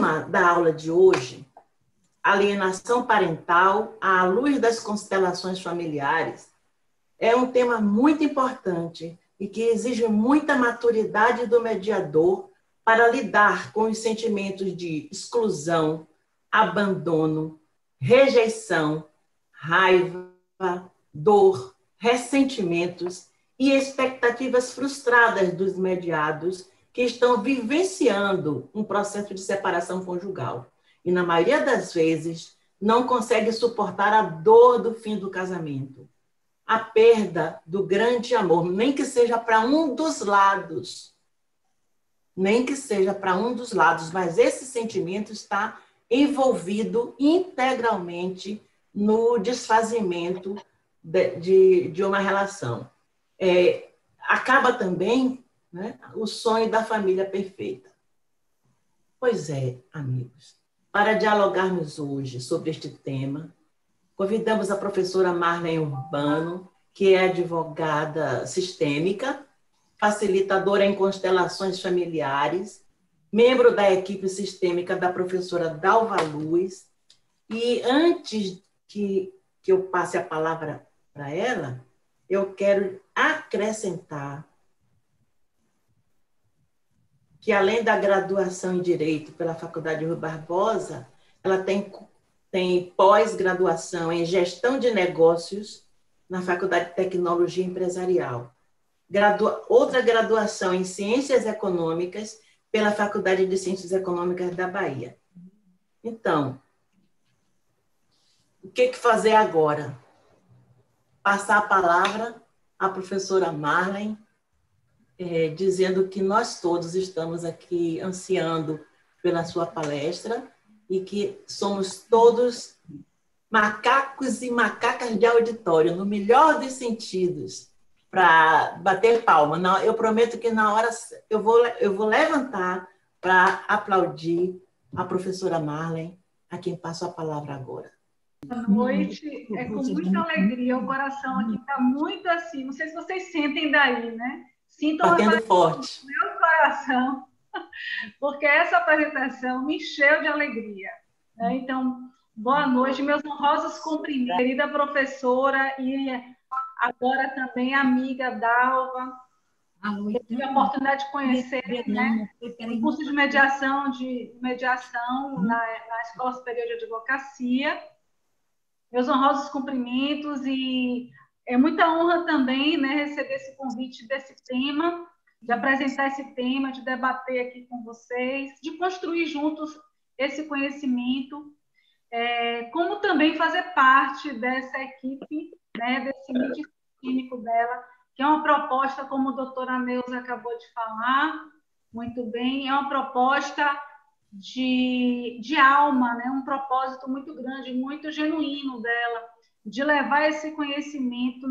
tema da aula de hoje, alienação parental à luz das constelações familiares, é um tema muito importante e que exige muita maturidade do mediador para lidar com os sentimentos de exclusão, abandono, rejeição, raiva, dor, ressentimentos e expectativas frustradas dos mediados que estão vivenciando um processo de separação conjugal. E, na maioria das vezes, não consegue suportar a dor do fim do casamento, a perda do grande amor, nem que seja para um dos lados. Nem que seja para um dos lados, mas esse sentimento está envolvido integralmente no desfazimento de uma relação. Acaba também, né, o sonho da família perfeita. Pois é, amigos, para dialogarmos hoje sobre este tema, convidamos a professora Marlene Urbano, que é advogada sistêmica, facilitadora em constelações familiares, membro da equipe sistêmica da professora Dalva Luz. E antes que eu passe a palavra para ela, eu quero acrescentar que, além da graduação em Direito pela Faculdade Rui Barbosa, ela tem pós-graduação em Gestão de Negócios na Faculdade de Tecnologia Empresarial. Outra graduação em Ciências Econômicas pela Faculdade de Ciências Econômicas da Bahia. Então, o que fazer agora? Passar a palavra à professora Marlene, dizendo que nós todos estamos aqui ansiando pela sua palestra e que somos todos macacos e macacas de auditório, no melhor dos sentidos, para bater palma. Não, eu prometo que na hora eu vou levantar para aplaudir a professora Marlene, a quem passo a palavra agora. Boa noite, com muita alegria, o coração aqui está muito assim, não sei se vocês sentem daí, né? Sintam batendo forte. Meu coração, porque essa apresentação me encheu de alegria, né? Então, boa noite, meus honrosos cumprimentos, querida professora e agora também amiga Dalva. Eu tive a oportunidade de conhecer, né, o curso de mediação na Escola Superior de Advocacia. Meus honrosos cumprimentos e é muita honra também, né, receber esse convite desse tema, de apresentar esse tema, de debater aqui com vocês, de construir juntos esse conhecimento, como também fazer parte dessa equipe, né, desse MIT clínico dela, que é uma proposta, como a doutora Neuza acabou de falar, muito bem, é uma proposta de alma, né? Um propósito muito grande, muito genuíno dela, de levar esse conhecimento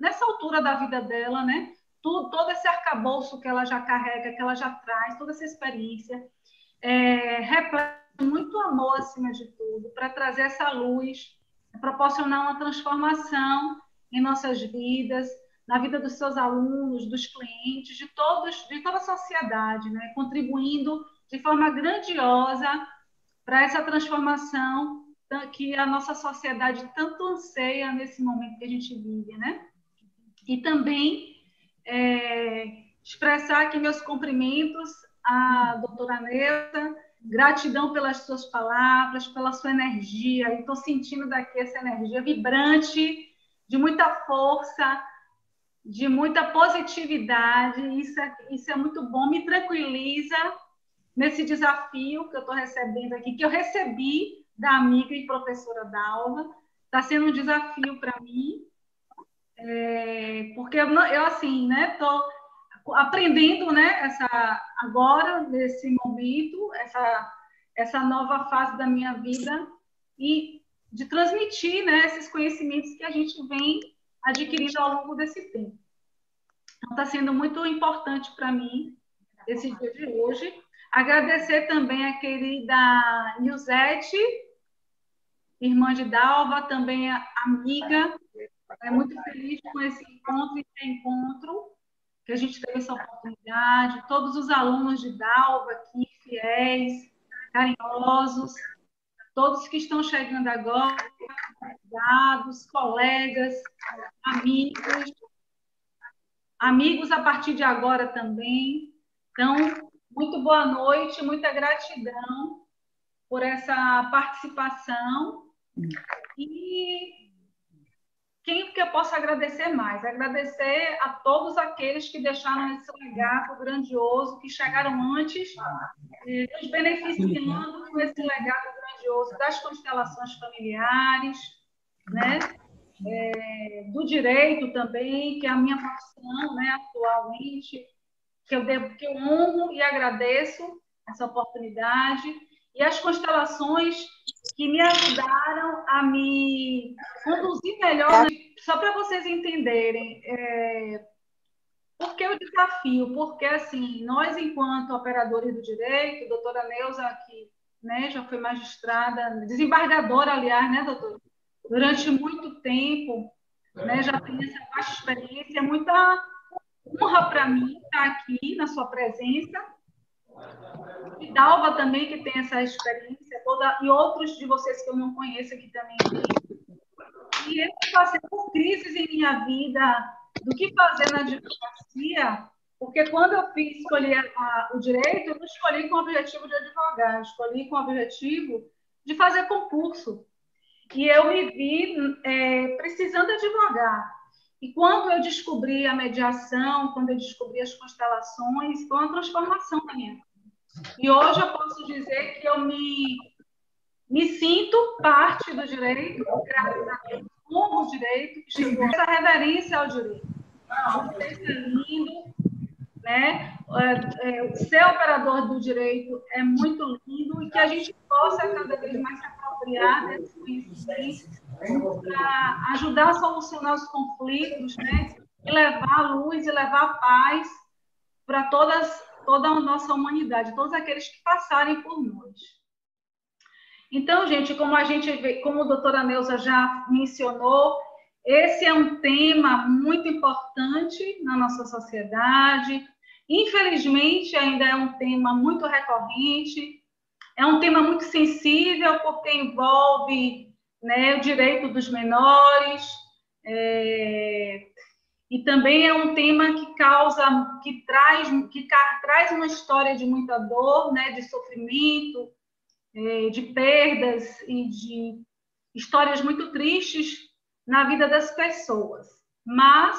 nessa altura da vida dela, né? Todo esse arcabouço que ela já carrega, que ela já traz, toda essa experiência, reflete muito amor, acima de tudo, para trazer essa luz, proporcionar uma transformação em nossas vidas, na vida dos seus alunos, dos clientes, de toda a sociedade, né? Contribuindo de forma grandiosa para essa transformação que a nossa sociedade tanto anseia nesse momento que a gente vive, né? E também expressar aqui meus cumprimentos à doutora Neuza, gratidão pelas suas palavras, pela sua energia. Estou sentindo daqui essa energia vibrante, de muita força, de muita positividade. Isso é muito bom, me tranquiliza nesse desafio que eu estou recebendo aqui, que eu recebi da amiga e professora Dalva. Está sendo um desafio para mim, porque eu assim, né, estou aprendendo, né, agora, nesse momento, essa nova fase da minha vida, e de transmitir, né, esses conhecimentos que a gente vem adquirindo ao longo desse tempo. Então, está sendo muito importante para mim esse dia de hoje. Agradecer também a querida Nilzete, irmã de Dalva, também amiga. Muito feliz com esse encontro e reencontro, que a gente teve essa oportunidade. Todos os alunos de Dalva aqui, fiéis, carinhosos, todos que estão chegando agora, convidados, colegas, amigos a partir de agora também. Então, muito boa noite, muita gratidão por essa participação. E quem que eu posso agradecer mais? Agradecer a todos aqueles que deixaram esse legado grandioso, que chegaram antes, nos beneficiando com esse legado grandioso das constelações familiares, né? Do direito também, que é a minha profissão, né, atualmente, que eu honro e agradeço essa oportunidade, e as constelações que me ajudaram a me conduzir melhor. Só para vocês entenderem, por que o desafio? Porque, assim, nós, enquanto operadores do direito, doutora Neuza, que, né, já foi magistrada, desembargadora, aliás, né, doutora? Durante muito tempo, né, já tem essa vasta experiência, é muita honra para mim estar aqui na sua presença. E Dalva também, que tem essa experiência toda, e outros de vocês que eu não conheço que também têm. E eu passei por crises em minha vida do que fazer na advocacia, porque quando eu escolhi o direito, eu não escolhi com o objetivo de advogar, eu escolhi com o objetivo de fazer concurso. E eu me vi precisando advogar. E quando eu descobri a mediação, quando eu descobri as constelações, foi uma transformação na minha vida. E hoje eu posso dizer que eu me sinto parte do direito, graças a Deus, como o direito, que chegou essa reverência ao direito. Isso é lindo, né? Ser operador do direito é muito lindo, e que a gente possa cada vez mais se apropriar desse conhecimento para ajudar a solucionar os conflitos, né? E levar a luz e levar a paz para toda a nossa humanidade, todos aqueles que passarem por nós. Então, gente, como a doutora Neuza já mencionou, esse é um tema muito importante na nossa sociedade. Infelizmente, ainda é um tema muito recorrente, é um tema muito sensível, porque envolve, né, o direito dos menores, e também é um tema que traz uma história de muita dor, né, de sofrimento, de perdas e de histórias muito tristes na vida das pessoas. Mas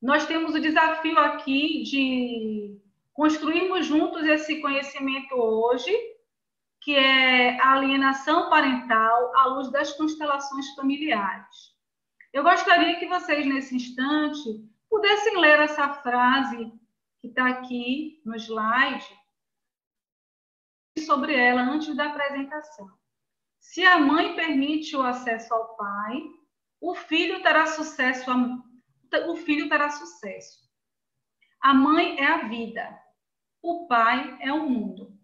nós temos o desafio aqui de construirmos juntos esse conhecimento hoje, que é a alienação parental à luz das constelações familiares. Eu gostaria que vocês, nesse instante, pudessem ler essa frase que está aqui no slide, sobre ela antes da apresentação. Se a mãe permite o acesso ao pai, o filho terá sucesso. A mãe é a vida, o pai é o mundo.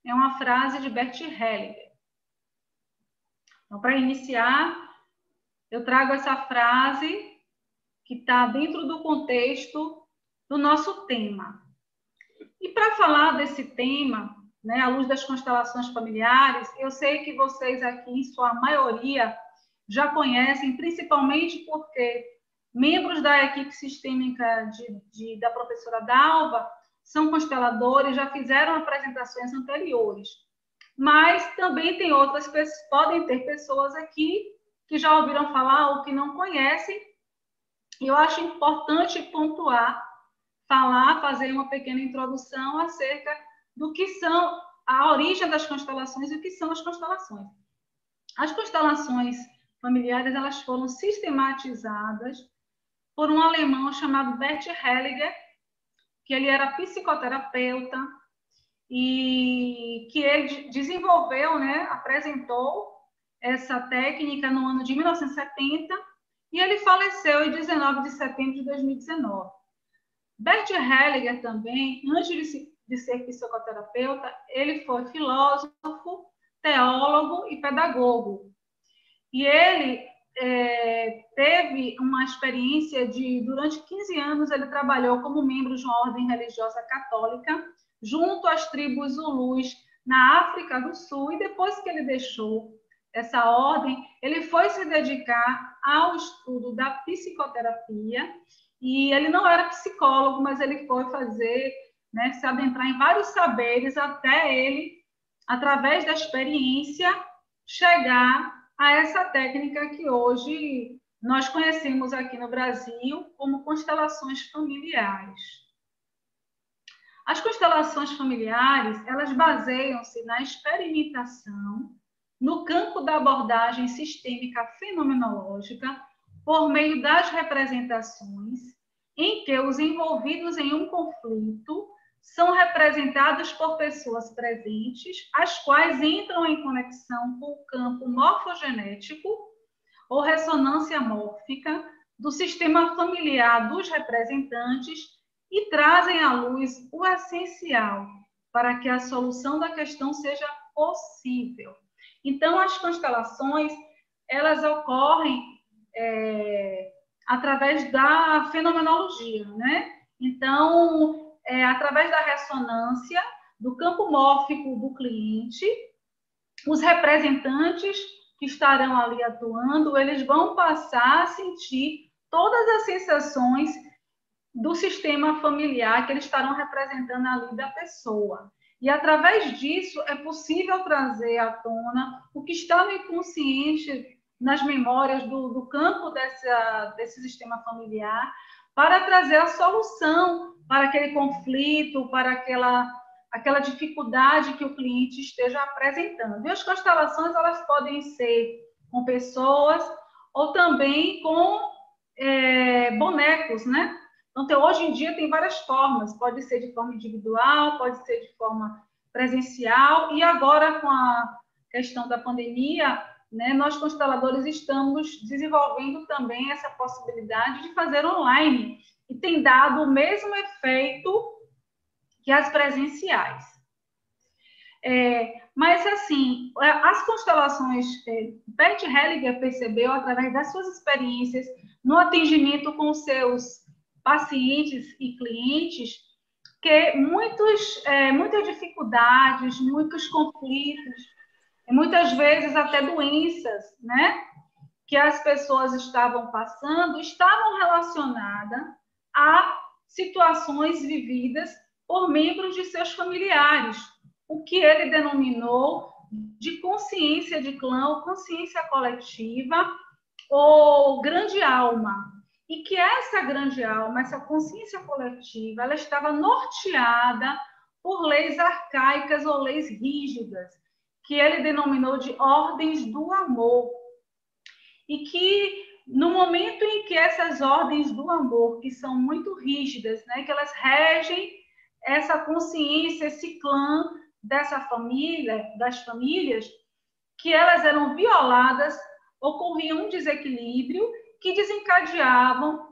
É uma frase de Bert Hellinger. Então, para iniciar, eu trago essa frase que está dentro do contexto do nosso tema. E para falar desse tema, né, à luz das constelações familiares, eu sei que vocês aqui, em sua maioria, já conhecem, principalmente porque membros da equipe sistêmica da professora Dalva são consteladores, já fizeram apresentações anteriores. Mas também tem podem ter pessoas aqui que já ouviram falar ou que não conhecem. E eu acho importante pontuar, fazer uma pequena introdução acerca do que são a origem das constelações e o que são as constelações. As constelações familiares, elas foram sistematizadas por um alemão chamado Bert Hellinger, que ele era psicoterapeuta e que ele desenvolveu, né, apresentou essa técnica no ano de 1970 e ele faleceu em 19 de setembro de 2019. Bert Hellinger também, antes de ser psicoterapeuta, ele foi filósofo, teólogo e pedagogo. E ele teve uma experiência durante 15 anos, ele trabalhou como membro de uma ordem religiosa católica, junto às tribos Zulus na África do Sul, e depois que ele deixou essa ordem, ele foi se dedicar ao estudo da psicoterapia, e ele não era psicólogo, mas ele foi fazer, né, se adentrar em vários saberes até ele, através da experiência, chegar a essa técnica que hoje nós conhecemos aqui no Brasil como constelações familiares. As constelações familiares, elas baseiam-se na experimentação no campo da abordagem sistêmica fenomenológica por meio das representações em que os envolvidos em um conflito são representados por pessoas presentes, as quais entram em conexão com o campo morfogenético ou ressonância mórfica do sistema familiar dos representantes e trazem à luz o essencial para que a solução da questão seja possível. Então, as constelações, elas ocorrem através da fenomenologia, né? Então, através da ressonância, do campo mórfico do cliente, os representantes que estarão ali atuando, eles vão passar a sentir todas as sensações do sistema familiar que eles estarão representando ali da pessoa. E, através disso, é possível trazer à tona o que está no inconsciente, nas memórias do campo desse sistema familiar, para trazer a solução para aquele conflito, para aquela dificuldade que o cliente esteja apresentando. E as constelações, elas podem ser com pessoas ou também com bonecos, né? Então, hoje em dia tem várias formas, pode ser de forma individual, pode ser de forma presencial, e agora com a questão da pandemia, né, nós consteladores estamos desenvolvendo também essa possibilidade de fazer online, e tem dado o mesmo efeito que as presenciais. Mas, assim, as constelações, Bert Hellinger percebeu, através das suas experiências no atendimento com seus pacientes e clientes, que muitas dificuldades, muitos conflitos, muitas vezes até doenças, né, que as pessoas estavam passando, estavam relacionadas a situações vividas por membros de seus familiares, o que ele denominou de consciência de clã, ou consciência coletiva, ou grande alma. E que essa grande alma, essa consciência coletiva, ela estava norteada por leis arcaicas ou leis rígidas, que ele denominou de ordens do amor. E que, no momento em que essas ordens do amor, que são muito rígidas, né, que elas regem essa consciência, esse clã dessa família, das famílias, que elas eram violadas, ocorria um desequilíbrio que desencadeavam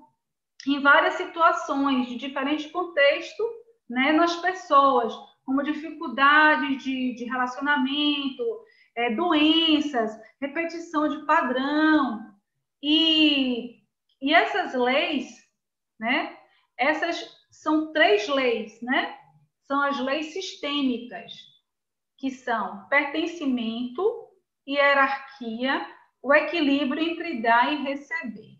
em várias situações de diferente contexto, né, nas pessoas, como dificuldades de relacionamento, doenças, repetição de padrão. E essas leis, né, essas são 3 leis, né? São as leis sistêmicas, que são pertencimento, hierarquia, o equilíbrio entre dar e receber.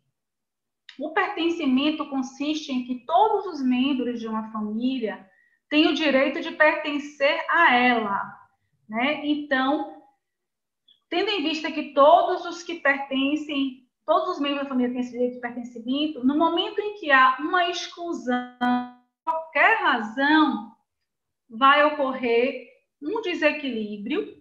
O pertencimento consiste em que todos os membros de uma família têm o direito de pertencer a ela, né? Então, tendo em vista que todos os que pertencem, todos os membros da família têm esse direito de pertencimento, no momento em que há uma exclusão, qualquer razão, vai ocorrer um desequilíbrio.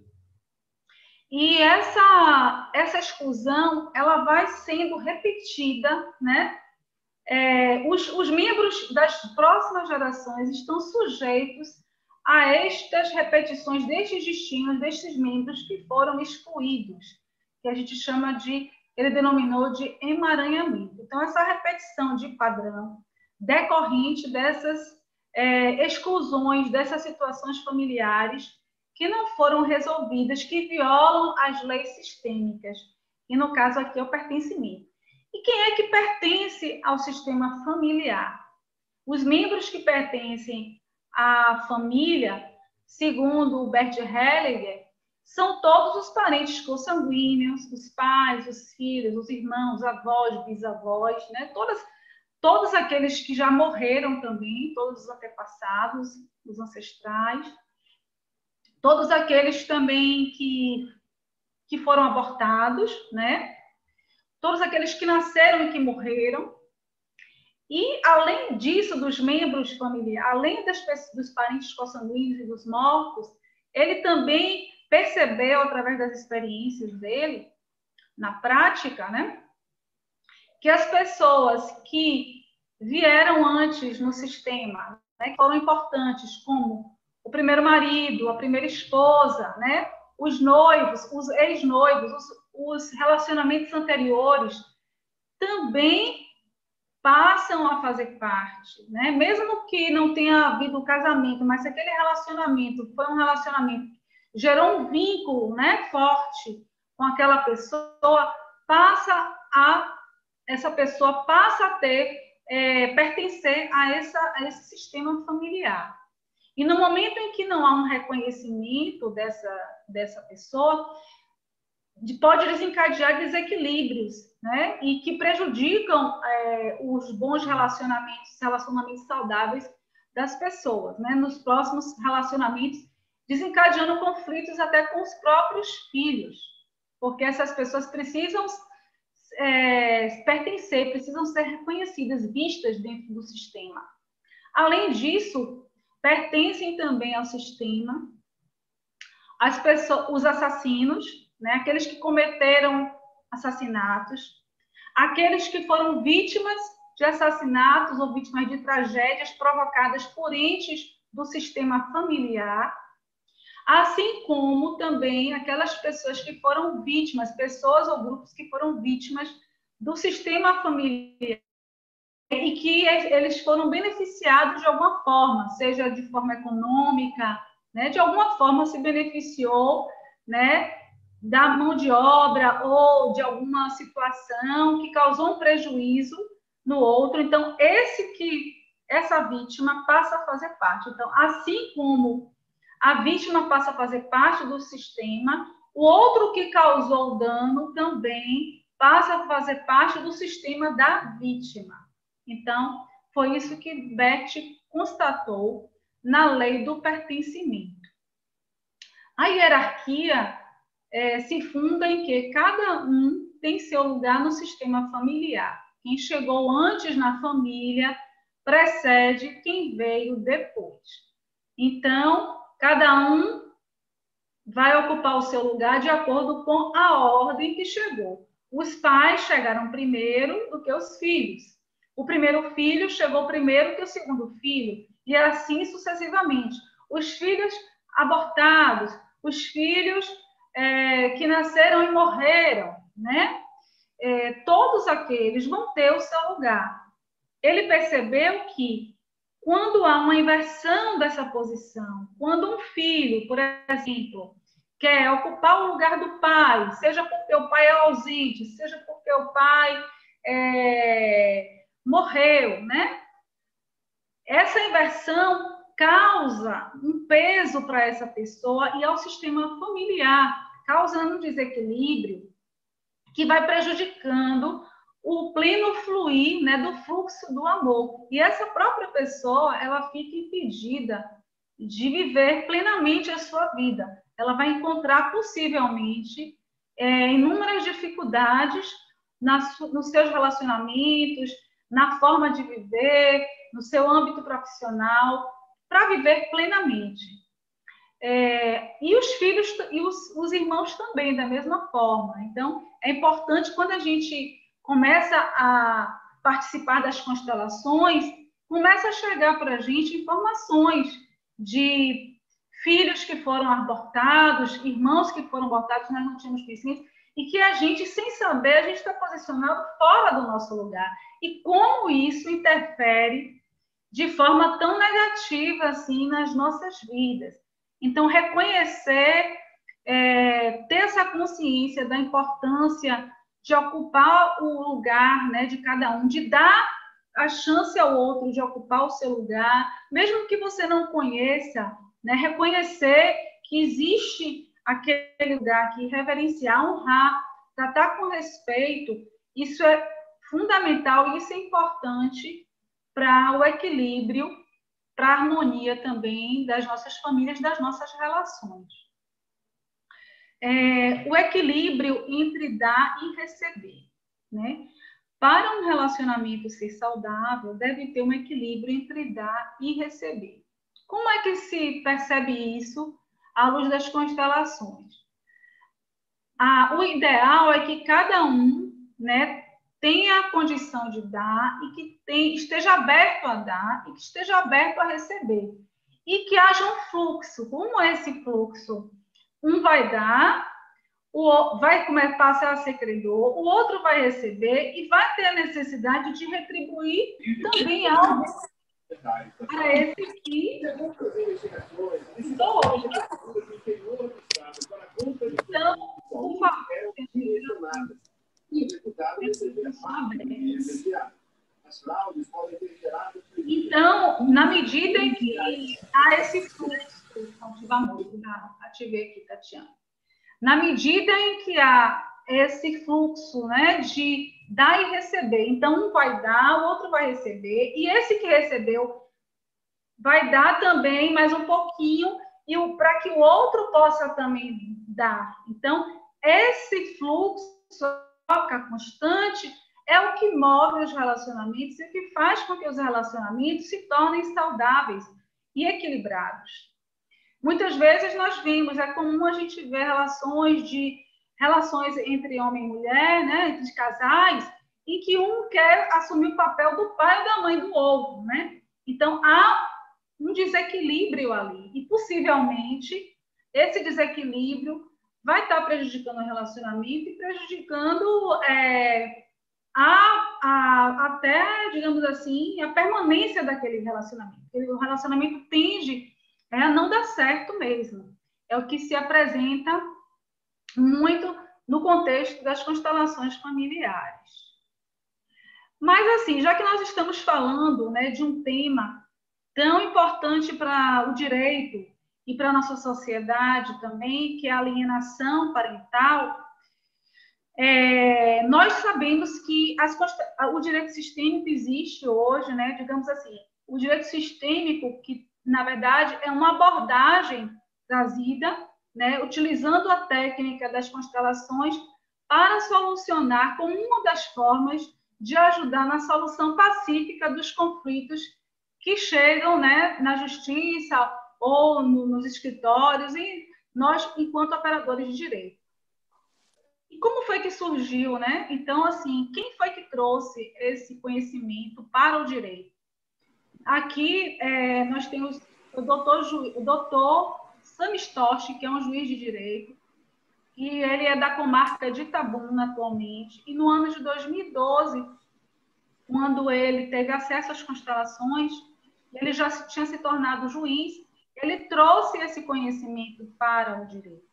E essa exclusão, ela vai sendo repetida, né? Os membros das próximas gerações estão sujeitos a estas repetições destes destinos, destes membros que foram excluídos, que a gente chama de, ele denominou de emaranhamento. Então, essa repetição de padrão decorrente dessas exclusões, dessas situações familiares que não foram resolvidas, que violam as leis sistêmicas. E, no caso aqui, é o pertencimento. E quem é que pertence ao sistema familiar? Os membros que pertencem à família segundo o Bert Hellinger, são todos os parentes consanguíneos, os pais, os filhos, os irmãos, avós, bisavós, né? Todos aqueles que já morreram também, todos os antepassados, os ancestrais, todos aqueles também que foram abortados, né? Todos aqueles que nasceram e que morreram. E, além disso, dos membros familiares, além dos parentes consanguíneos e dos mortos, ele também percebeu, através das experiências dele, na prática, né, que as pessoas que vieram antes no sistema, né, que foram importantes, como o primeiro marido, a primeira esposa, né, os noivos, os ex-noivos, os relacionamentos anteriores, também passam a fazer parte, né? Mesmo que não tenha havido o casamento, mas se aquele relacionamento foi um relacionamento que gerou um vínculo, né, forte com aquela pessoa, essa pessoa passa a pertencer a esse sistema familiar. E no momento em que não há um reconhecimento dessa pessoa, pode desencadear desequilíbrios, né? E que prejudicam os bons relacionamentos saudáveis das pessoas, né? Nos próximos relacionamentos, desencadeando conflitos até com os próprios filhos, porque essas pessoas precisam pertencer, precisam ser reconhecidas, vistas dentro do sistema. Além disso, pertencem também ao sistema as pessoas, os assassinos, né? Aqueles que cometeram assassinatos, aqueles que foram vítimas de assassinatos ou vítimas de tragédias provocadas por entes do sistema familiar, assim como também aquelas pessoas que foram vítimas, pessoas ou grupos que foram vítimas do sistema familiar e que eles foram beneficiados de alguma forma, seja de forma econômica, né? De alguma forma se beneficiou, né, da mão de obra ou de alguma situação que causou um prejuízo no outro. Então, essa vítima passa a fazer parte. Então, assim como a vítima passa a fazer parte do sistema, o outro que causou o dano também passa a fazer parte do sistema da vítima. Então, foi isso que Bert constatou na lei do pertencimento. A hierarquia se funda em que cada um tem seu lugar no sistema familiar. Quem chegou antes na família precede quem veio depois. Então, cada um vai ocupar o seu lugar de acordo com a ordem que chegou. Os pais chegaram primeiro do que os filhos. O primeiro filho chegou primeiro que o segundo filho, e assim sucessivamente. Os filhos abortados, os filhos que nasceram e morreram, né? Todos aqueles vão ter o seu lugar. Ele percebeu que quando há uma inversão dessa posição, quando um filho, por exemplo, quer ocupar o lugar do pai, seja porque o pai é ausente, seja porque o pai morreu, né? Essa inversão causa um peso para essa pessoa e ao sistema familiar, causando um desequilíbrio que vai prejudicando o pleno fluir, né, do fluxo do amor. E essa própria pessoa, ela fica impedida de viver plenamente a sua vida. Ela vai encontrar, possivelmente, inúmeras dificuldades nos seus relacionamentos, na forma de viver, no seu âmbito profissional, para viver plenamente. E os filhos e os irmãos também, da mesma forma. Então, é importante, quando a gente começa a participar das constelações, começa a chegar para a gente informações de filhos que foram abortados, irmãos que foram abortados, nós não tínhamos conhecimento, e que a gente, sem saber, a gente está posicionado fora do nosso lugar. E como isso interfere de forma tão negativa assim nas nossas vidas. Então, reconhecer, ter essa consciência da importância de ocupar o lugar, né, de cada um, de dar a chance ao outro de ocupar o seu lugar, mesmo que você não conheça, né? Reconhecer que existe aquele lugar que reverenciar, honrar, tratar com respeito, isso é fundamental, isso é importante para o equilíbrio, para a harmonia também das nossas famílias, das nossas relações. O equilíbrio entre dar e receber, né? Para um relacionamento ser saudável, deve ter um equilíbrio entre dar e receber. Como é que se percebe isso à luz das constelações? O ideal é que cada um, né, tenha a condição de dar e que esteja aberto a dar e que esteja aberto a receber. E que haja um fluxo. Como é esse fluxo? Um vai dar, vai passar a ser credor, o outro vai receber e vai ter a necessidade de retribuir também algo para esse que estou hoje. Então, por favor, então, na medida em que há esse fluxo, ativei aqui, Tatiana. Na medida em que há esse fluxo, né, de dar e receber, então um vai dar, o outro vai receber, e esse que recebeu vai dar também mais um pouquinho, e para que o outro possa também dar. Então, esse fluxo, troca constante, é o que move os relacionamentos e o que faz com que os relacionamentos se tornem saudáveis e equilibrados. Muitas vezes nós vimos, é comum a gente ver relações entre homem e mulher, né, entre casais, em que um quer assumir o papel do pai ou da mãe do outro, né? Então, há um desequilíbrio ali. E, possivelmente, esse desequilíbrio vai estar prejudicando o relacionamento e prejudicando até, digamos assim, a permanência daquele relacionamento. O relacionamento tende a não dar certo mesmo. É o que se apresenta muito no contexto das constelações familiares. Mas, assim, já que nós estamos falando, né, de um tema tão importante para o direito e para a nossa sociedade também, que é a alienação parental, nós sabemos que o direito sistêmico existe hoje, né, digamos assim, o direito sistêmico, que, na verdade, é uma abordagem trazida, né, utilizando a técnica das constelações para solucionar como uma das formas de ajudar na solução pacífica dos conflitos que chegam, né, na justiça ou nos escritórios, e nós, enquanto operadores de direito. E como foi que surgiu, né? Então, assim, quem foi que trouxe esse conhecimento para o direito? Aqui nós temos o doutor Sami Storch, que é um juiz de direito, e ele é da comarca de Itabuna atualmente, e no ano de 2012, quando ele teve acesso às constelações, ele já tinha se tornado juiz, ele trouxe esse conhecimento para o direito.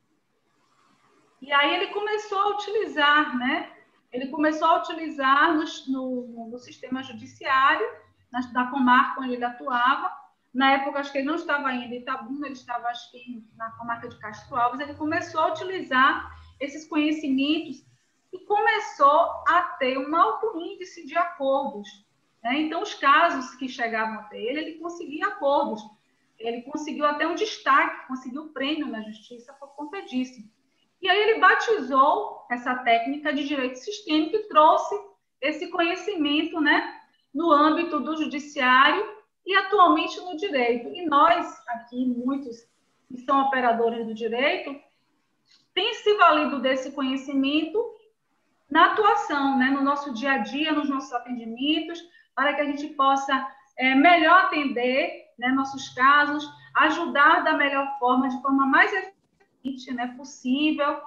E aí ele começou a utilizar, né? Ele começou a utilizar no sistema judiciário, da comarca onde ele atuava. Na época, acho que ele não estava ainda em Itabuna, ele estava, acho que, na comarca de Castro Alves. Ele começou a utilizar esses conhecimentos e começou a ter um alto índice de acordos, né? Então, os casos que chegavam até ele conseguia acordos. Ele conseguiu até um destaque, conseguiu prêmio na justiça por conta disso. E aí ele batizou essa técnica de direito sistêmico e trouxe esse conhecimento, né, no âmbito do judiciário e atualmente no direito. E nós, aqui, muitos que são operadores do direito, têm se valido desse conhecimento na atuação, né, no nosso dia a dia, nos nossos atendimentos, para que a gente possa melhor atender, né, nossos casos, ajudar da melhor forma, de forma mais eficiente, né, possível,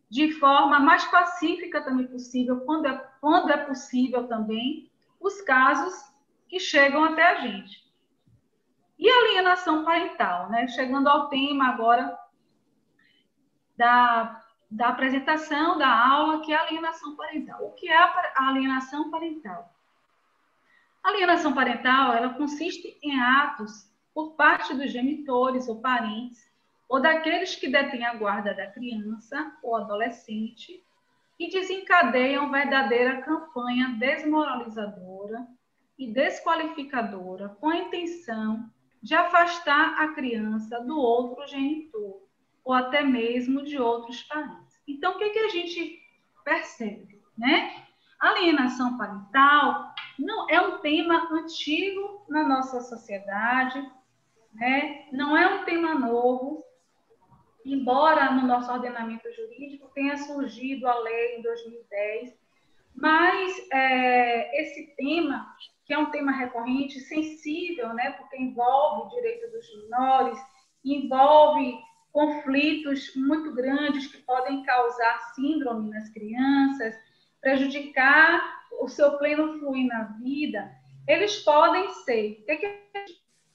de forma mais pacífica também possível, quando é possível também, os casos que chegam até a gente. E a alienação parental, né? Chegando ao tema agora da apresentação da aula, que é a alienação parental. O que é a alienação parental? A alienação parental, ela consiste em atos por parte dos genitores ou parentes, ou daqueles que detêm a guarda da criança ou adolescente, e desencadeiam verdadeira campanha desmoralizadora e desqualificadora com a intenção de afastar a criança do outro genitor, ou até mesmo de outros parentes. Então, o que a gente percebe, né? A alienação parental não é um tema antigo na nossa sociedade, né? Não é um tema novo, embora no nosso ordenamento jurídico tenha surgido a lei em 2010, mas esse tema, que é um tema recorrente, sensível, né? Porque envolve o direito dos menores, envolve conflitos muito grandes que podem causar síndrome nas crianças, prejudicar o seu pleno fluir na vida, eles podem ser.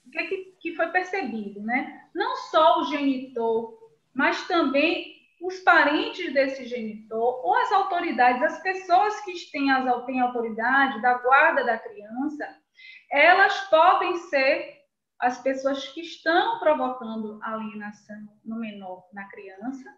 O que foi percebido, né? Não só o genitor, mas também os parentes desse genitor ou as autoridades, as pessoas que têm autoridade da guarda da criança, elas podem ser as pessoas que estão provocando alienação no menor, na criança,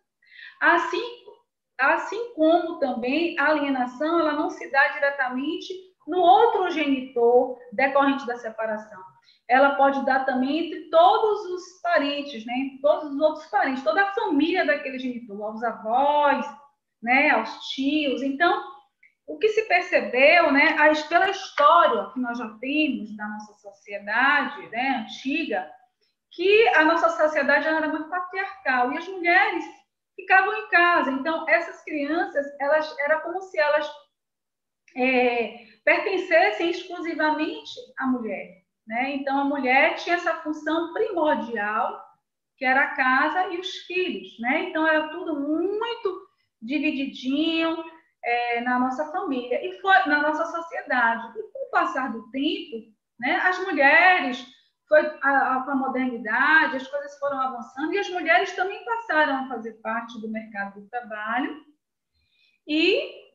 assim como também a alienação ela não se dá diretamente no outro genitor decorrente da separação. Ela pode dar também entre todos os parentes, né? Todos os outros parentes, toda a família daquele genitor, aos avós, né? Aos tios. Então, o que se percebeu, né? Pela história que nós já temos da nossa sociedade, né? Antiga, que a nossa sociedade era muito patriarcal e as mulheres ficavam em casa. Então, essas crianças, era como se elas pertencessem exclusivamente à mulher, né? Então, a mulher tinha essa função primordial, que era a casa e os filhos, né? Então, era tudo muito divididinho na nossa família e foi na nossa sociedade. E com o passar do tempo, né, as mulheres, com a modernidade, as coisas foram avançando e as mulheres também passaram a fazer parte do mercado do trabalho e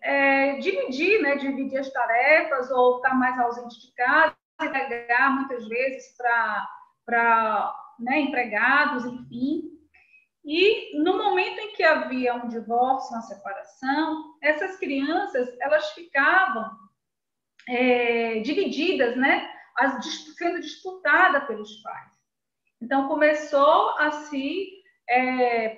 dividir as tarefas ou estar mais ausente de casa, entregar muitas vezes para empregados, enfim. E no momento em que havia um divórcio, uma separação, essas crianças elas ficavam divididas, né, sendo disputadas pelos pais. Então começou a se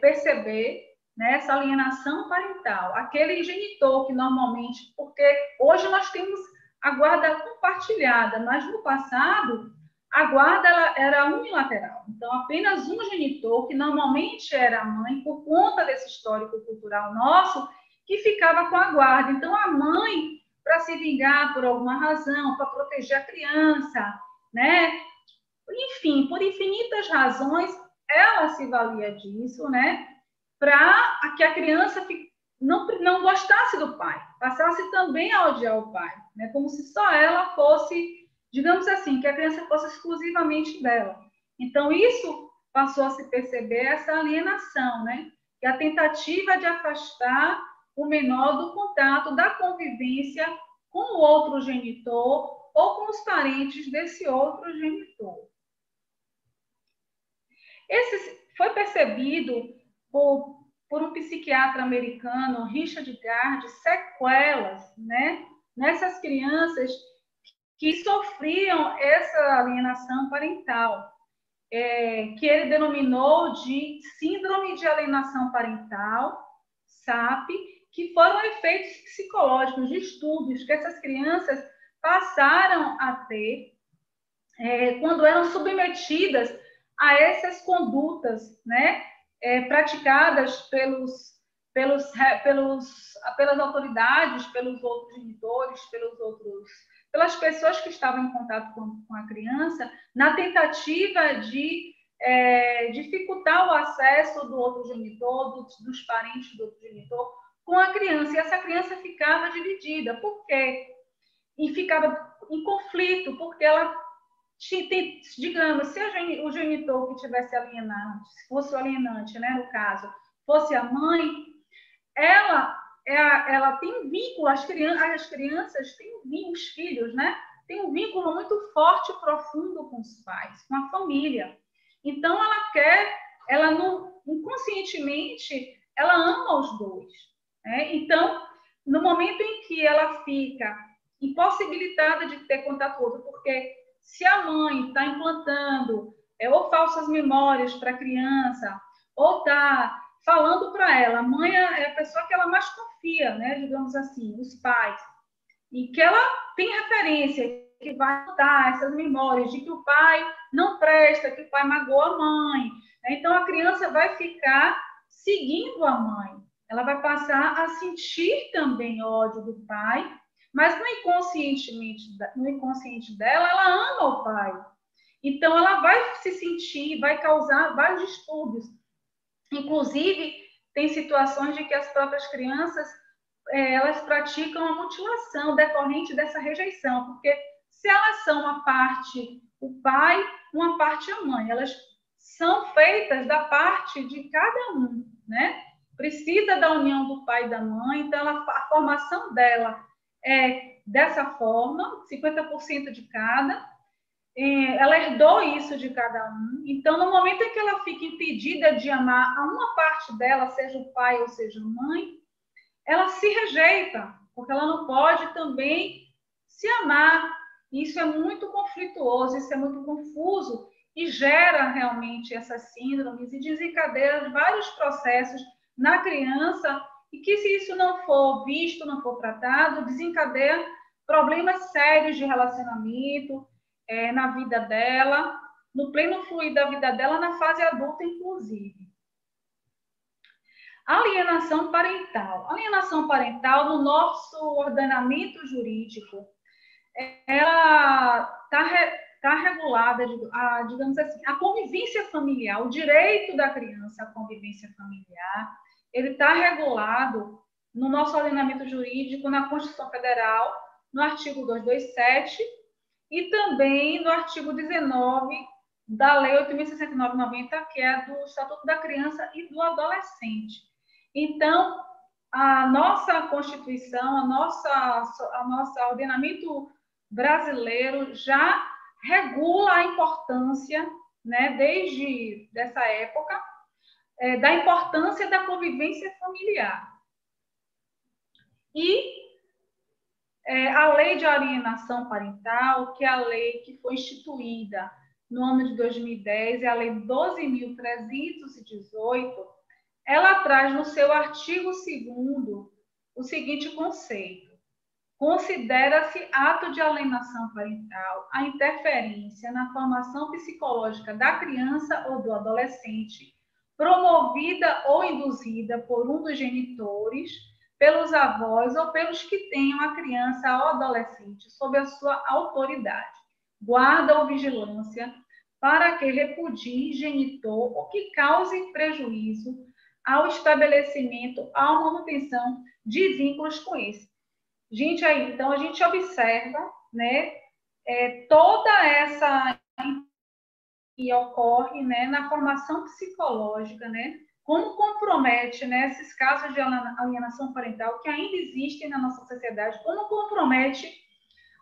perceber, né, essa alienação parental. Aquele genitor que normalmente, porque hoje nós temos a guarda compartilhada, mas no passado a guarda era unilateral. Então, apenas um genitor, que normalmente era a mãe, por conta desse histórico cultural nosso, que ficava com a guarda. Então, a mãe, para se vingar por alguma razão, para proteger a criança, né? Enfim, por infinitas razões, ela se valia disso, né? Para que a criança não gostasse do pai, passasse também a odiar o pai, né? Como se só ela fosse, digamos assim, que a criança fosse exclusivamente dela. Então, isso passou a se perceber, essa alienação, né? Que é a tentativa de afastar o menor do contato, da convivência com o outro genitor ou com os parentes desse outro genitor. Esse foi percebido por um psiquiatra americano, Richard Gard, sequelas, né, nessas crianças que sofriam essa alienação parental, que ele denominou de síndrome de alienação parental, SAP, que foram efeitos psicológicos de estudos que essas crianças passaram a ter quando eram submetidas a essas condutas, né, praticadas pelas autoridades, pelos outros genitores, pelas pessoas que estavam em contato com a criança, na tentativa de dificultar o acesso do outro genitor, dos parentes do outro genitor, com a criança. E essa criança ficava dividida. Por quê? E ficava em conflito, porque ela, digamos, se o genitor que tivesse alienado, se fosse o alienante, né, no caso, fosse a mãe, ela tem um vínculo, as crianças têm um vínculo, os filhos, né, tem um vínculo muito forte e profundo com os pais, com a família. Então, ela não, inconscientemente, ela ama os dois, né? Então, no momento em que ela fica impossibilitada de ter contato com o outro, porque se a mãe está implantando ou falsas memórias para a criança, ou está falando para ela, a mãe é a pessoa que ela mais confia, né? Digamos assim, os pais, e que ela tem referência, que vai dar essas memórias de que o pai não presta, que o pai magoou a mãe. Então, a criança vai ficar seguindo a mãe. Ela vai passar a sentir também ódio do pai, mas no inconsciente dela, ela ama o pai. Então, ela vai se sentir, vai causar vários distúrbios. Inclusive, tem situações de que as próprias crianças elas praticam a mutilação decorrente dessa rejeição, porque se elas são uma parte o pai, uma parte a mãe, elas são feitas da parte de cada um, né? Precisa da união do pai e da mãe, então a formação dela é dessa forma, 50% de cada, ela herdou isso de cada um, então no momento em que ela fica impedida de amar a uma parte dela, seja o pai ou seja a mãe, ela se rejeita, porque ela não pode também se amar. Isso é muito conflituoso, isso é muito confuso e gera realmente essas síndromes e desencadeia vários processos na criança e que, se isso não for visto, não for tratado, desencadeia problemas sérios de relacionamento na vida dela, no pleno fluir da vida dela, na fase adulta, inclusive. Alienação parental. Alienação parental, no nosso ordenamento jurídico, ela está regulada, digamos assim, a convivência familiar, o direito da criança à convivência familiar, ele está regulado no nosso ordenamento jurídico, na Constituição Federal, no artigo 227 e também no artigo 19 da Lei 8.069/90, que é do Estatuto da Criança e do Adolescente. Então, a nossa Constituição, a nossa ordenamento brasileiro já regula a importância, né, desde essa época, da importância da convivência familiar. E a Lei de Alienação Parental, que é a lei que foi instituída no ano de 2010, é a Lei 12.318, ela traz no seu artigo 2º o seguinte conceito: considera-se ato de alienação parental a interferência na formação psicológica da criança ou do adolescente, promovida ou induzida por um dos genitores, pelos avós ou pelos que tenham a criança ou adolescente sob a sua autoridade, guarda ou vigilância, para que repudie genitor ou que cause prejuízo ao estabelecimento, à manutenção de vínculos com esse. Gente, aí, então a gente observa, né, toda essa que ocorre, né, na formação psicológica, né, como compromete, né, esses casos de alienação parental que ainda existem na nossa sociedade, como compromete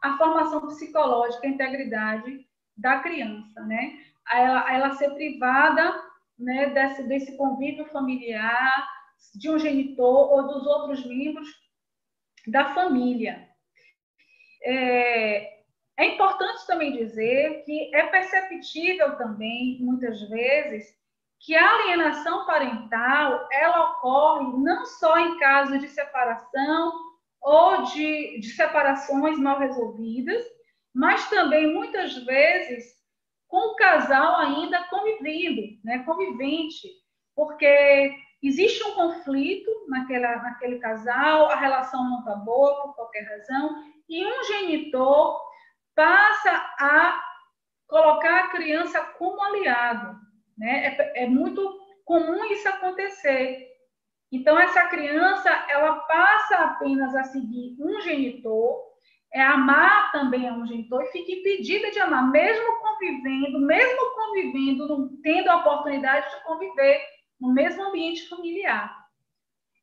a formação psicológica, a integridade da criança, né, ela ser privada, né, desse convívio familiar, de um genitor ou dos outros membros da família. É importante também dizer que é perceptível também, muitas vezes, que a alienação parental, ela ocorre não só em casos de separação ou de separações mal resolvidas, mas também, muitas vezes, com o casal ainda convivendo, né, convivente, porque existe um conflito naquele casal, a relação não está boa por qualquer razão, e um genitor passa a colocar a criança como aliado, né? É muito comum isso acontecer. Então, essa criança, ela passa apenas a seguir um genitor, amar também a um genitor e fica impedida de amar, mesmo convivendo, tendo a oportunidade de conviver no mesmo ambiente familiar.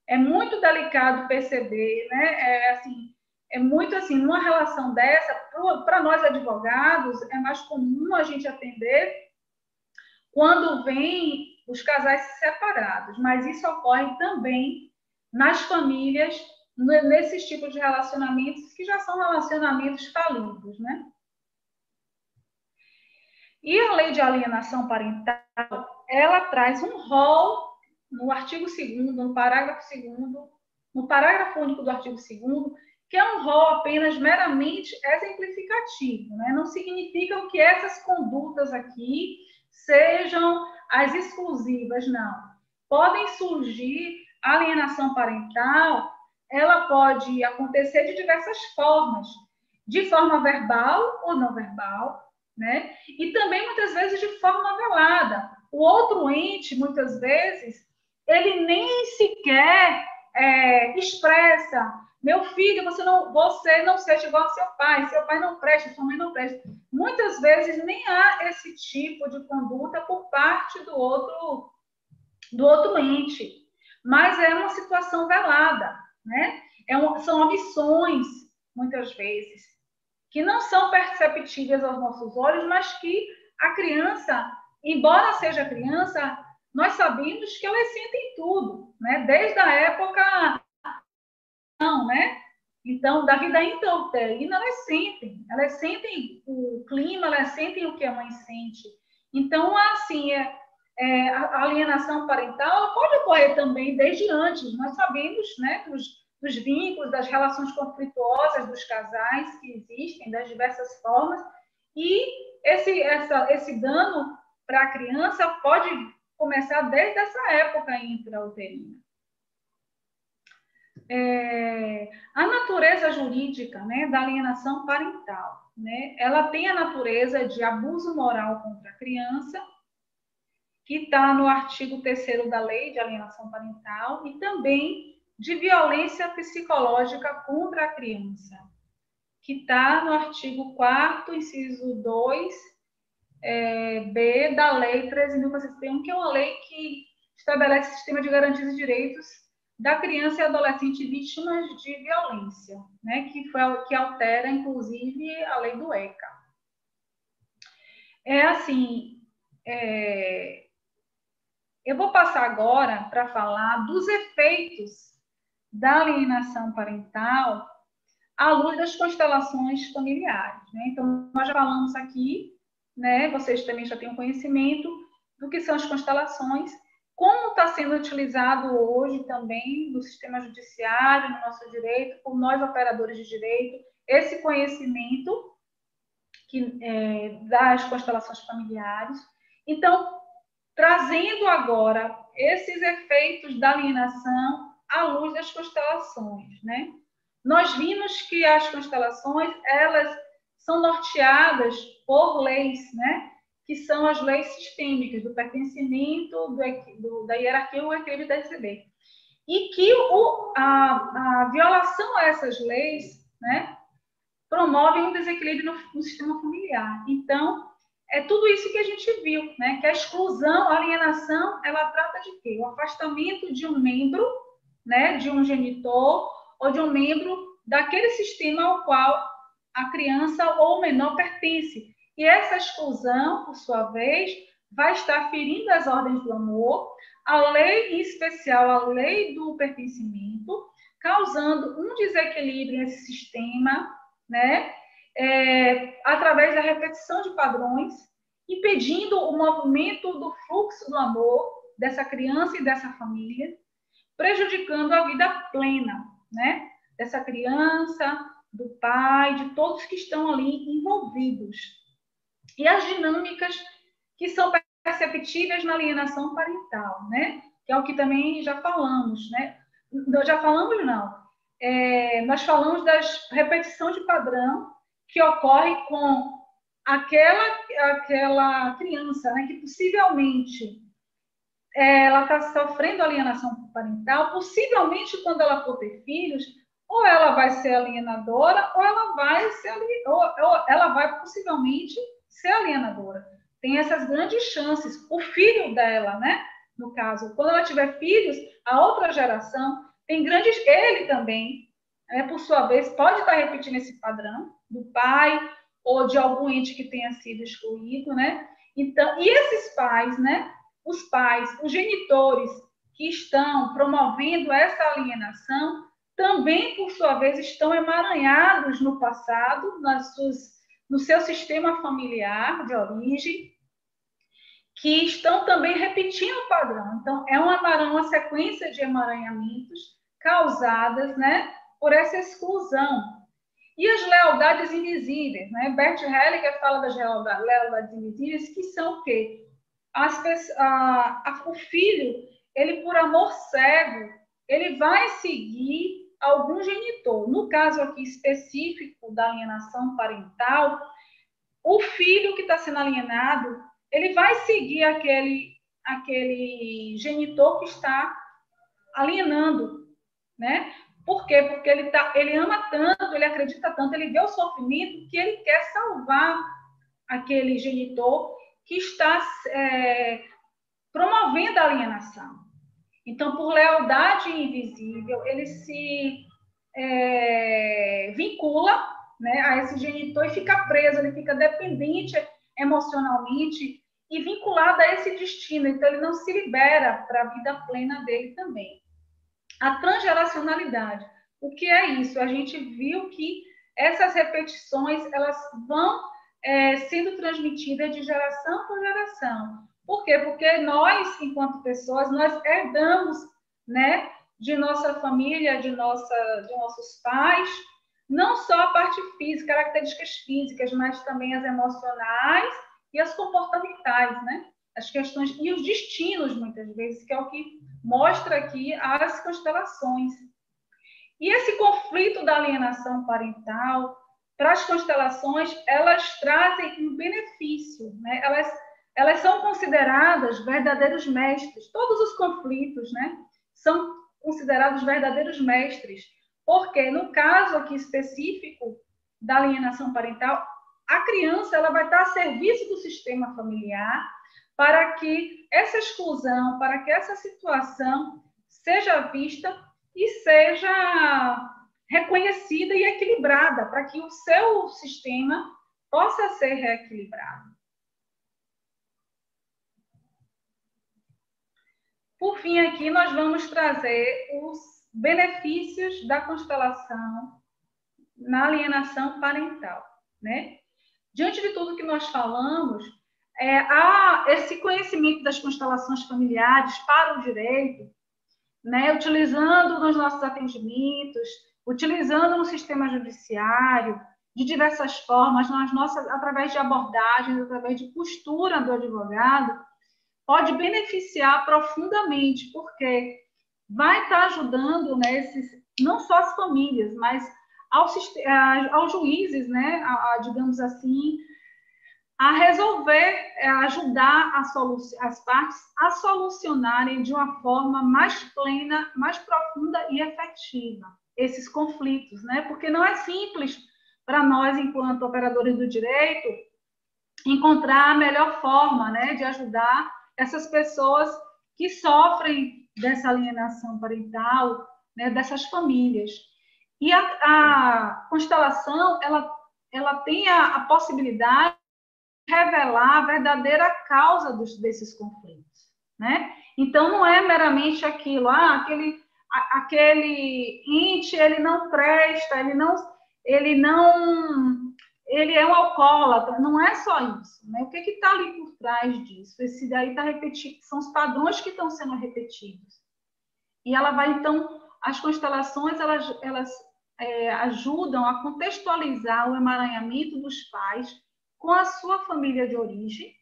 É muito delicado perceber, né? Assim, é muito assim, numa relação dessa, para nós advogados, é mais comum a gente atender quando vem os casais separados, mas isso ocorre também nas famílias, nesses tipos de relacionamentos que já são relacionamentos falidos, né? E a lei de alienação parental, ela traz um rol no artigo 2º, no parágrafo 2º, no parágrafo único do artigo 2º, que é um rol apenas meramente exemplificativo, né? Não significa que essas condutas aqui sejam as exclusivas, não. Podem surgir, a alienação parental, ela pode acontecer de diversas formas, de forma verbal ou não verbal, né? E também, muitas vezes, de forma velada. O outro ente, muitas vezes, ele nem sequer expressa: meu filho, você não seja igual ao seu pai não presta, sua mãe não presta. Muitas vezes nem há esse tipo de conduta por parte do outro ente, mas é uma situação velada, né? São omissões, muitas vezes, que não são perceptíveis aos nossos olhos, mas que a criança, embora seja criança, nós sabemos que elas sentem tudo, né? Desde a época, não, né? Então, da vida intrauterina, elas sentem o clima, elas sentem o que a mãe sente. Então, assim, a alienação parental pode ocorrer também desde antes. Nós sabemos, né, dos vínculos, das relações conflituosas dos casais que existem, das diversas formas, e esse dano para a criança pode começar desde essa época intrauterina. A natureza jurídica, né, da alienação parental, né, ela tem a natureza de abuso moral contra a criança, que está no artigo 3º da Lei de Alienação Parental, e também de violência psicológica contra a criança, que está no artigo 4º, inciso 2, B da Lei 13.401, que é uma lei que estabelece o sistema de garantias e direitos da criança e adolescente vítimas de violência, né, que altera, inclusive, a lei do ECA. Eu vou passar agora para falar dos efeitos da alienação parental à luz das constelações familiares, né? Então, nós já falamos aqui, né, vocês também já têm um conhecimento do que são as constelações, como está sendo utilizado hoje também no sistema judiciário, no nosso direito, por nós operadores de direito, esse conhecimento das constelações familiares. Então, trazendo agora esses efeitos da alienação à luz das constelações, né? Nós vimos que as constelações, elas são norteadas por leis, né? Que são as leis sistêmicas do pertencimento, da hierarquia, o equilíbrio da RCB. E que a violação a essas leis, né, promove um desequilíbrio no sistema familiar. Então, é tudo isso que a gente viu, né? Que a exclusão, a alienação, ela trata de quê? O afastamento de um membro, né, de um genitor ou de um membro daquele sistema ao qual a criança ou o menor pertence. E essa exclusão, por sua vez, vai estar ferindo as ordens do amor, a lei, em especial a lei do pertencimento, causando um desequilíbrio nesse sistema, né? Através da repetição de padrões, impedindo o movimento do fluxo do amor dessa criança e dessa família, prejudicando a vida plena, né? Dessa criança, do pai, de todos que estão ali envolvidos. E as dinâmicas que são perceptíveis na alienação parental, né? Que é o que também já falamos, né? Já falamos, não. Nós falamos da repetição de padrão que ocorre com aquela criança, né, que possivelmente ela está sofrendo alienação parental, possivelmente quando ela for ter filhos, ou ela vai ser alienadora, ou ela vai possivelmente ser alienadora. Tem essas grandes chances. O filho dela, né, no caso, quando ela tiver filhos, a outra geração tem grandes, ele também, por sua vez, pode estar repetindo esse padrão do pai ou de algum ente que tenha sido excluído, né? Então, e esses pais, né? Os pais, os genitores que estão promovendo essa alienação, também, por sua vez, estão emaranhados no passado, no seu sistema familiar de origem, que estão também repetindo o padrão. Então, é uma sequência de emaranhamentos causadas, né, por essa exclusão. E as lealdades invisíveis, né? Bert Hellinger fala das lealdades invisíveis, que são o quê? O filho, ele por amor cego, ele vai seguir algum genitor. No caso aqui específico da alienação parental, o filho que está sendo alienado, ele vai seguir aquele genitor que está alienando, né? Por quê? Porque ele ama tanto, ele acredita tanto, ele vê o sofrimento que ele quer salvar aquele genitor que está promovendo a alienação. Então, por lealdade invisível, ele se vincula, né, a esse genitor e fica preso, ele fica dependente emocionalmente e vinculado a esse destino. Então, ele não se libera para a vida plena dele também. A transgeracionalidade. O que é isso? A gente viu que essas repetições, elas vão sendo transmitidas de geração por geração. Por quê? Porque nós, enquanto pessoas, nós herdamos, né, de nossa família, de nossos pais, não só a parte física, características físicas, mas também as emocionais e as comportamentais, né? As questões e os destinos, muitas vezes, que é o que mostra aqui as constelações. E esse conflito da alienação parental, para as constelações, elas trazem um benefício, né? Elas são consideradas verdadeiros mestres. Todos os conflitos, né, são considerados verdadeiros mestres. Porque, no caso aqui específico da alienação parental, a criança ela vai estar a serviço do sistema familiar para que essa exclusão, para que essa situação seja vista e seja reconhecida e equilibrada, para que o seu sistema possa ser reequilibrado. Por fim, aqui nós vamos trazer os benefícios da constelação na alienação parental, né? Diante de tudo que nós falamos, há esse conhecimento das constelações familiares para o direito, né? Utilizando nos nossos atendimentos, utilizando no sistema judiciário, de diversas formas, através de abordagens, através de postura do advogado, pode beneficiar profundamente, porque vai estar ajudando, né, não só as famílias, mas aos juízes, né, digamos assim, a resolver, ajudar as partes a solucionarem de uma forma mais plena, mais profunda e efetiva esses conflitos, né? Porque não é simples para nós, enquanto operadores do direito, encontrar a melhor forma, né, de ajudar essas pessoas que sofrem dessa alienação parental, né, dessas famílias. E a constelação, ela tem a possibilidade de revelar a verdadeira causa desses conflitos, né? Então, não é meramente aquilo, aquele ente, ele não presta, ele é um alcoólatra, não é só isso, né? O que está ali por trás disso? Esse daí está repetido, são os padrões que estão sendo repetidos. E ela vai, então, as constelações, elas ajudam a contextualizar o emaranhamento dos pais com a sua família de origem,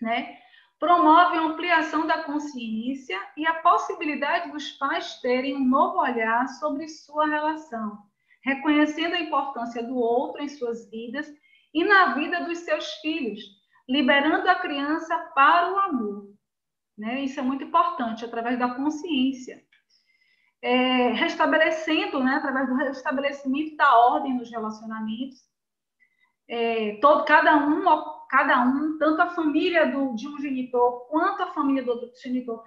né? Promove a ampliação da consciência e a possibilidade dos pais terem um novo olhar sobre sua relação, reconhecendo a importância do outro em suas vidas e na vida dos seus filhos, liberando a criança para o amor, né? Isso é muito importante, através da consciência. Restabelecendo, né, através do restabelecimento da ordem nos relacionamentos, cada um, tanto a família de um genitor quanto a família do outro genitor,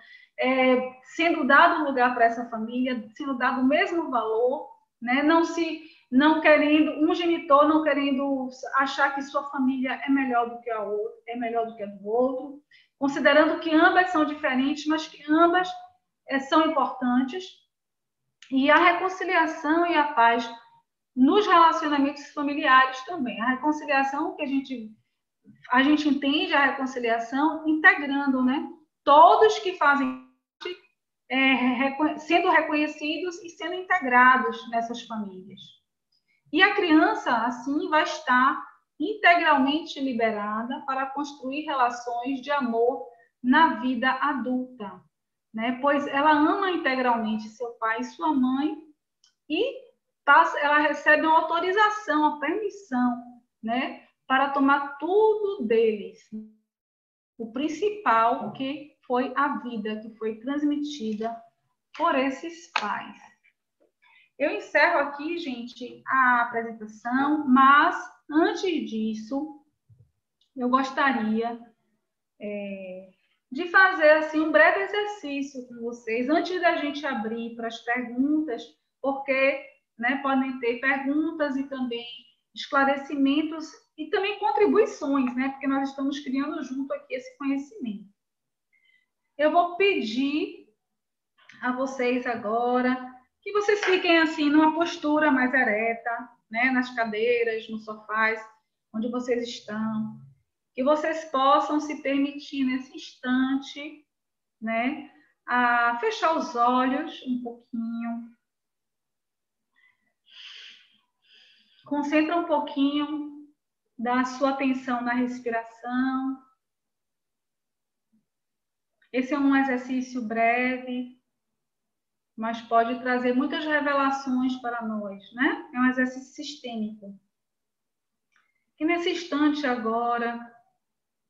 sendo dado lugar para essa família, sendo dado o mesmo valor, né? Não querendo, um genitor não querendo achar que sua família é melhor do que a outra, é melhor do que a do outro, considerando que ambas são diferentes, mas que ambas são importantes. E a reconciliação e a paz nos relacionamentos familiares também. A reconciliação que a gente entende a reconciliação integrando, né? Todos que fazem sendo reconhecidos e sendo integrados nessas famílias. E a criança, assim, vai estar integralmente liberada para construir relações de amor na vida adulta, né? Pois ela ama integralmente seu pai e sua mãe e ela recebe uma autorização, uma permissão, né? Para tomar tudo deles. O principal que foi a vida que foi transmitida por esses pais. Eu encerro aqui, gente, a apresentação, mas antes disso, eu gostaria de fazer assim, um breve exercício com vocês, antes da gente abrir para as perguntas, porque, né, podem ter perguntas e também esclarecimentos e também contribuições, né, porque nós estamos criando junto aqui esse conhecimento. Eu vou pedir a vocês agora que vocês fiquem assim numa postura mais ereta, né, nas cadeiras, nos sofás, onde vocês estão, que vocês possam se permitir nesse instante, né, a fechar os olhos um pouquinho, concentra um pouquinho da sua atenção na respiração. Esse é um exercício breve, mas pode trazer muitas revelações para nós, né? É um exercício sistêmico. E nesse instante agora,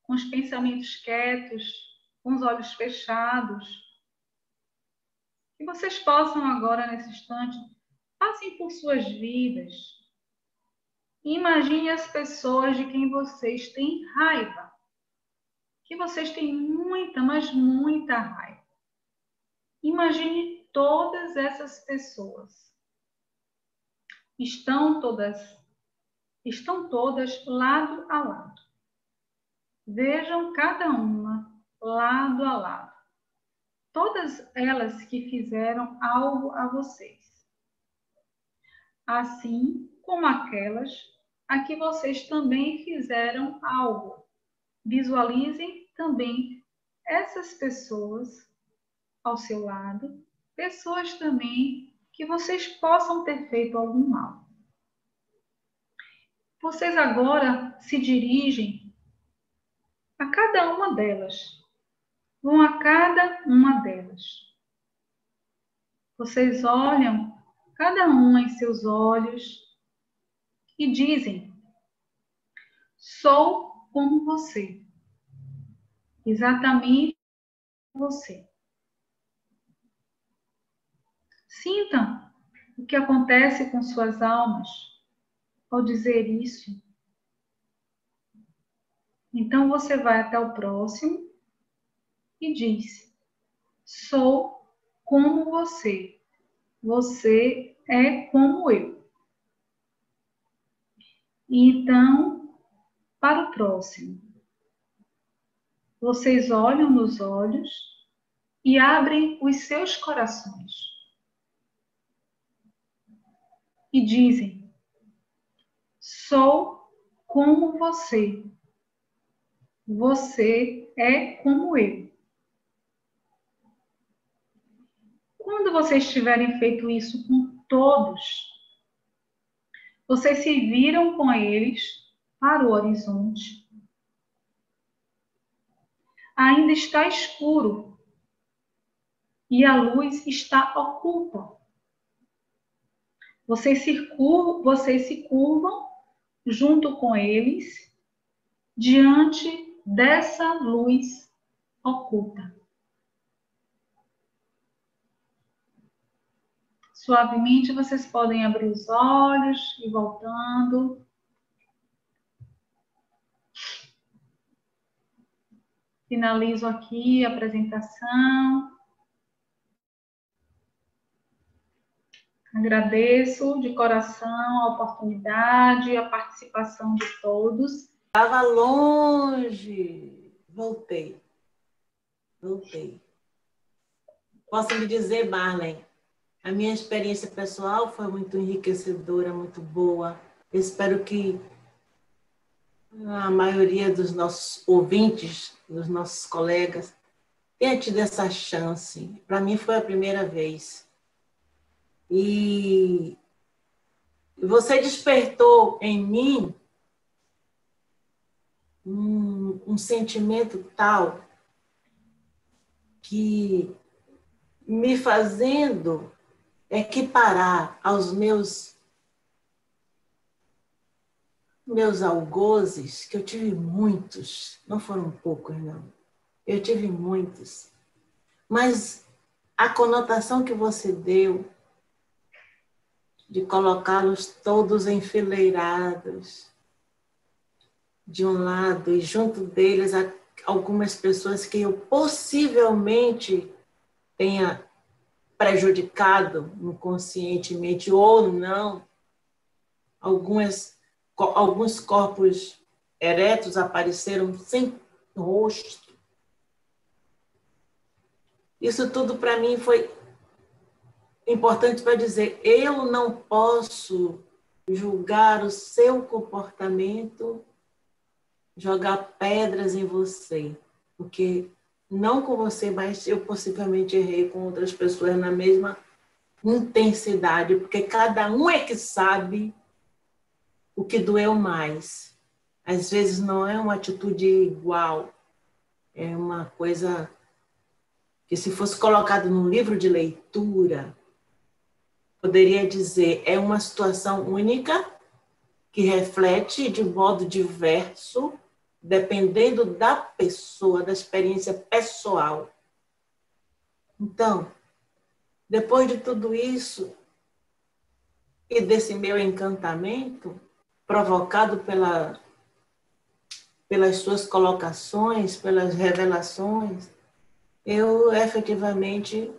com os pensamentos quietos, com os olhos fechados, que vocês possam agora, nesse instante, passem por suas vidas. E imagine as pessoas de quem vocês têm raiva. Que vocês têm muita, mas muita raiva. Imagine todas essas pessoas. Estão todas lado a lado. Vejam cada uma lado a lado. Todas elas que fizeram algo a vocês. Assim como aquelas a que vocês também fizeram algo. Visualizem também essas pessoas ao seu lado, pessoas também que vocês possam ter feito algum mal. Vocês agora se dirigem a cada uma delas. Vão a cada uma delas. Vocês olham cada uma em seus olhos e dizem: sou como você. Exatamente como você. Sintam o que acontece com suas almas ao dizer isso. Então você vai até o próximo e diz: sou como você. Você é como eu. E então, para o próximo, vocês olham nos olhos e abrem os seus corações. E dizem: sou como você. Você é como eu. Quando vocês tiverem feito isso com todos, vocês se viram com eles para o horizonte. Ainda está escuro e a luz está oculta. Vocês se curvam junto com eles diante dessa luz oculta. Suavemente vocês podem abrir os olhos e voltando. Finalizo aqui a apresentação. Agradeço de coração a oportunidade, a participação de todos. Estava longe. Voltei. Posso me dizer, Marlene, a minha experiência pessoal foi muito enriquecedora, muito boa. Eu espero que a maioria dos nossos ouvintes, dos nossos colegas, tenha tido essa chance. Para mim foi a primeira vez. E você despertou em mim um sentimento tal que me fazendo equiparar aos meus algozes, que eu tive muitos, não foram poucos, não. Eu tive muitos. Mas a conotação que você deu de colocá-los todos enfileirados de um lado e junto deles algumas pessoas que eu possivelmente tenha prejudicado inconscientemente ou não, alguns corpos eretos apareceram sem rosto. Isso tudo para mim foi importante para dizer, eu não posso julgar o seu comportamento, jogar pedras em você, porque não com você, mas eu possivelmente errei com outras pessoas na mesma intensidade, porque cada um é que sabe o que doeu mais. Às vezes não é uma atitude igual, é uma coisa que, se fosse colocado num livro de leitura, poderia dizer, é uma situação única que reflete de modo diverso, dependendo da pessoa, da experiência pessoal. Então, depois de tudo isso e desse meu encantamento, provocado pelas suas colocações, pelas revelações, eu efetivamente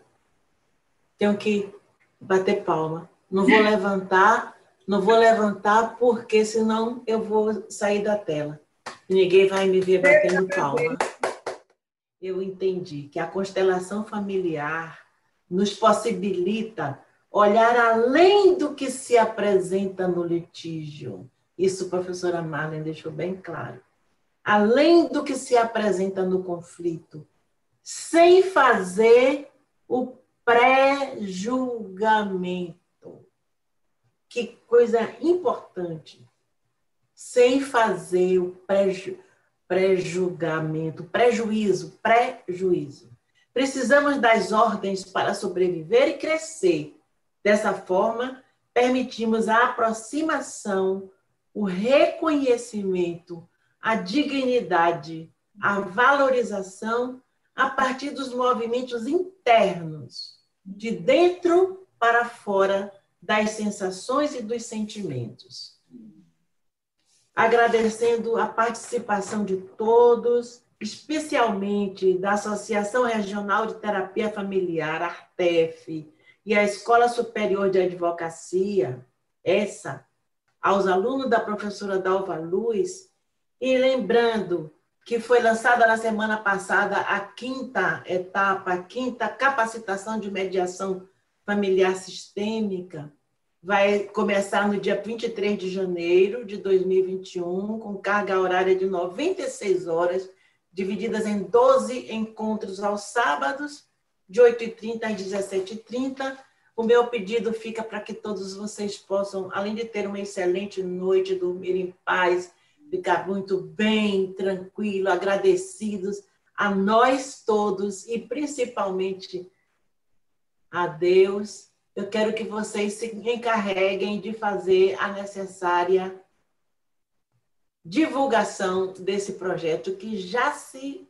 tenho que bater palma. Não vou levantar porque senão eu vou sair da tela. Ninguém vai me ver batendo palma. Eu entendi que a constelação familiar nos possibilita olhar além do que se apresenta no litígio. Isso a professora Marlene deixou bem claro. Além do que se apresenta no conflito, sem fazer o pré-julgamento. Que coisa importante. Sem fazer o pré-julgamento, prejuízo. Precisamos das ordens para sobreviver e crescer. Dessa forma, permitimos a aproximação, o reconhecimento, a dignidade, a valorização a partir dos movimentos internos, de dentro para fora das sensações e dos sentimentos. Agradecendo a participação de todos, especialmente da Associação Regional de Terapia Familiar, ARTEF, e a Escola Superior de Advocacia, aos alunos da professora Dalva Luz, e lembrando que foi lançada na semana passada a quinta etapa, a quinta capacitação de mediação familiar sistêmica, vai começar no dia 23 de janeiro de 2021, com carga horária de 96 horas, divididas em 12 encontros aos sábados, de 8h30 às 17h30. O meu pedido fica para que todos vocês possam, além de ter uma excelente noite, dormir em paz, ficar muito bem, tranquilo, agradecidos a nós todos e principalmente a Deus. Eu quero que vocês se encarreguem de fazer a necessária divulgação desse projeto que já se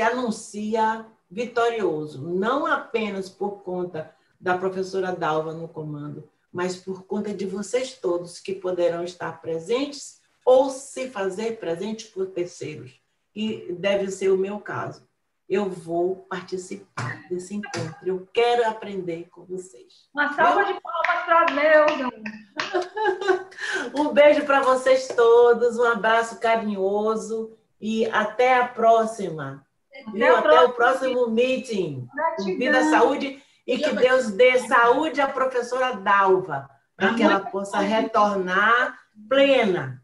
anuncia vitorioso, não apenas por conta da professora Dalva no comando, mas por conta de vocês todos que poderão estar presentes ou se fazer presentes por terceiros, que deve ser o meu caso. eu vou participar desse encontro. Eu quero aprender com vocês. Uma salva de palmas para Deus. Um beijo para vocês todos, um abraço carinhoso e até a próxima. Até o próximo meeting. Com Vida, Saúde, e que Deus dê saúde à professora Dalva, para que ela possa retornar plena.